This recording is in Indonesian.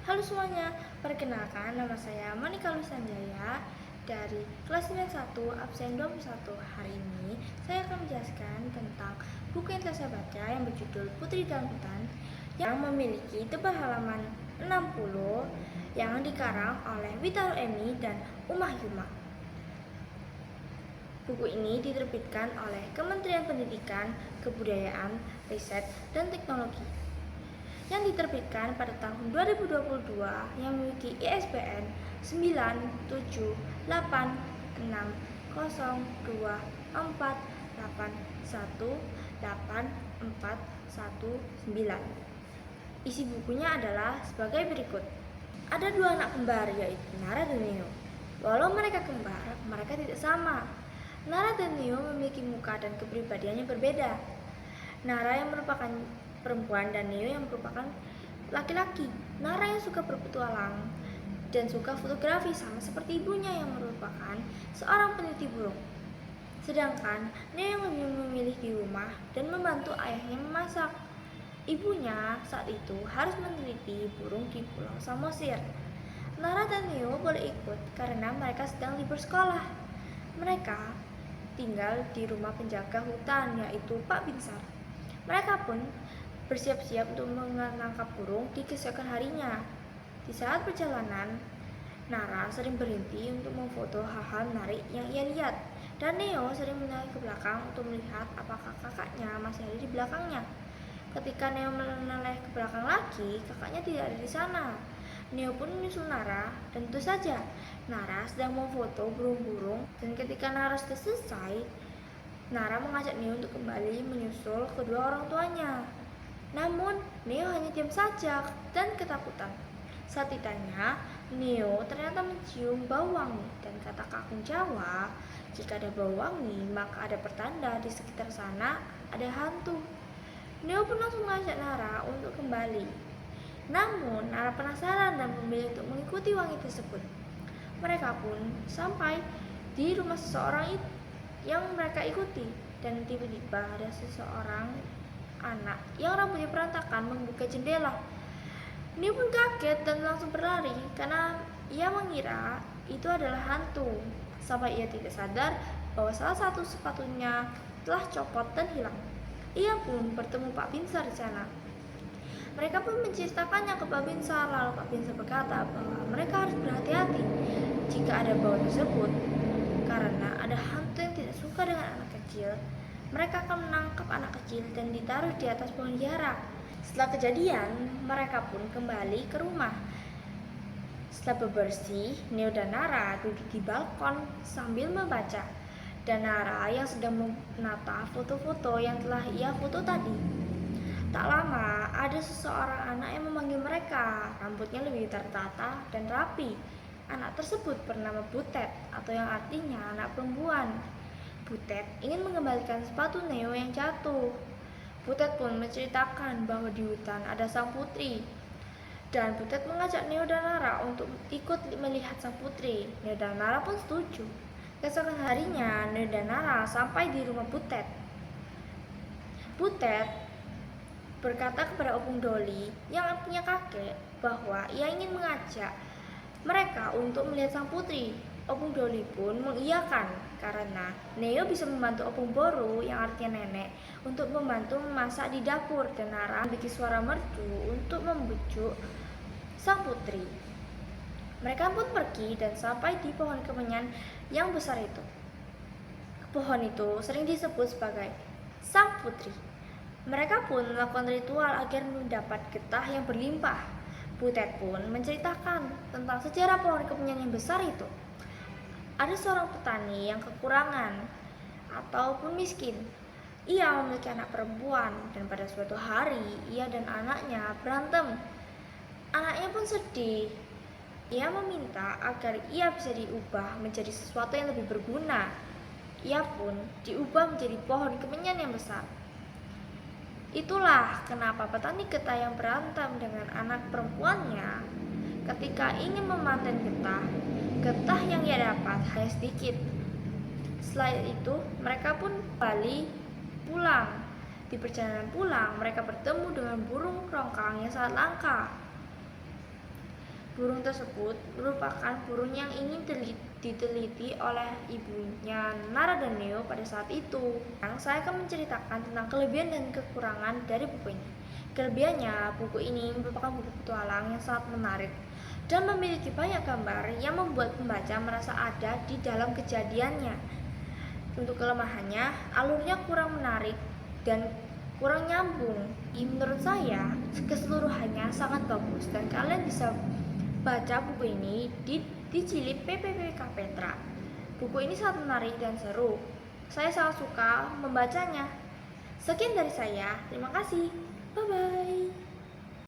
Halo semuanya, perkenalkan nama saya Monika Lusanjaya dari kelas 91 absen 21. Hari ini saya akan menjelaskan tentang buku yang telah saya baca yang berjudul Putri Dalam Hutan yang memiliki tebal halaman 60 yang dikarang oleh Witaro Emi dan Umah Yuma. Buku ini diterbitkan oleh Kementerian Pendidikan, Kebudayaan, Riset, dan Teknologi yang diterbitkan pada tahun 2022 yang memiliki ISBN 97860481819. Isi bukunya adalah sebagai berikut. Ada dua anak kembar, yaitu Nara dan Neo. Walau mereka kembar, mereka tidak sama. Nara dan Neo memiliki muka dan kepribadian yang berbeda. Nara yang merupakan perempuan dan Neo yang merupakan laki-laki. Nara yang suka berpetualang dan suka fotografi sama seperti ibunya yang merupakan seorang peneliti burung. Sedangkan Neo yang lebih memilih di rumah dan membantu ayahnya memasak. Ibunya saat itu harus meneliti burung di Pulau Samosir. Nara dan Neo boleh ikut karena mereka sedang libur sekolah. Mereka tinggal di rumah penjaga hutan, yaitu Pak Binsar. Mereka pun bersiap-siap untuk menangkap burung di keesokan harinya. Di saat perjalanan, Nara sering berhenti untuk memfoto hal-hal menarik yang ia lihat, dan Neo sering menoleh ke belakang untuk melihat apakah kakaknya masih ada di belakangnya. Ketika Neo menoleh ke belakang lagi, kakaknya tidak ada di sana. Neo pun menyusul Nara, dan tentu saja Nara sedang memfoto burung-burung. Dan ketika Nara sudah selesai, Nara mengajak Neo untuk kembali menyusul kedua orang tuanya. Namun, Neo hanya diam saja dan ketakutan. Saat ditanya, Neo ternyata mencium bau wangi, dan kata kakung Jawa, jika ada bau wangi, maka ada pertanda di sekitar sana ada hantu. Neo pun langsung mengajak Nara untuk kembali. Namun, Nara penasaran dan memilih untuk mengikuti wangi tersebut. Mereka pun sampai di rumah seseorang yang mereka ikuti, dan tiba-tiba ada seseorang anak yang rambutnya berantakan membuka jendela. Neo pun kaget dan langsung berlari karena ia mengira itu adalah hantu, sampai ia tidak sadar bahwa salah satu sepatunya telah copot dan hilang. Ia pun bertemu Pak Binsar di sana. Mereka pun menceritakannya ke Pak Binsar, lalu Pak Binsar berkata bahwa mereka harus berhati-hati jika ada bau tersebut, karena ada hantu yang tidak suka dengan anak kecil. Mereka akan menangkap anak kecil dan ditaruh di atas pohon biara. Setelah kejadian, mereka pun kembali ke rumah. Setelah bebersih, Neo dan Nara duduk di balkon sambil membaca, dan Nara yang sedang menata foto-foto yang telah ia foto tadi. Tak lama, ada seseorang anak yang memanggil mereka. Rambutnya lebih tertata dan rapi. Anak tersebut bernama Butet, atau yang artinya anak perempuan. Butet ingin mengembalikan sepatu Neo yang jatuh. Butet pun menceritakan bahwa di hutan ada sang putri. Dan Butet mengajak Neo dan Nara untuk ikut melihat sang putri. Neo dan Nara pun setuju. Keesokan harinya, Neo dan Nara sampai di rumah Butet. Butet berkata kepada Opung Doli yang artinya kakek bahwa ia ingin mengajak mereka untuk melihat sang putri. Opung Doli pun mengiyakan karena Neo bisa membantu Opung Boru yang artinya nenek untuk membantu memasak di dapur, dan Nara memiliki suara merdu untuk membujuk sang putri. Mereka pun pergi dan sampai di pohon kemenyan yang besar itu. Pohon itu sering disebut sebagai sang putri. Mereka pun melakukan ritual agar mendapat getah yang berlimpah. Butet pun menceritakan tentang sejarah pohon kemenyan yang besar itu. Ada seorang petani yang kekurangan ataupun miskin. Ia memiliki anak perempuan, dan pada suatu hari ia dan anaknya berantem. Anaknya pun sedih. Ia meminta agar ia bisa diubah menjadi sesuatu yang lebih berguna. Ia pun diubah menjadi pohon kemenyan yang besar. Itulah kenapa petani getah yang berantem dengan anak perempuannya ketika ingin memanen getah yang ia dapat hanya sedikit. Setelah itu, mereka pun kembali pulang. Di perjalanan pulang, mereka bertemu dengan burung rongkang yang sangat langka. Burung tersebut merupakan burung yang ingin diteliti oleh ibunya Nara dan Neo pada saat itu. Sekarang saya akan menceritakan tentang kelebihan dan kekurangan dari buku ini. Kelebihannya, buku ini merupakan buku petualang yang sangat menarik dan memiliki banyak gambar yang membuat pembaca merasa ada di dalam kejadiannya. Untuk kelemahannya, alurnya kurang menarik dan kurang nyambung. Menurut saya, keseluruhannya sangat bagus dan kalian bisa baca buku ini di jilid PPPK Petra. Buku ini sangat menarik dan seru. Saya sangat suka membacanya. Sekian dari saya, terima kasih. Bye-bye.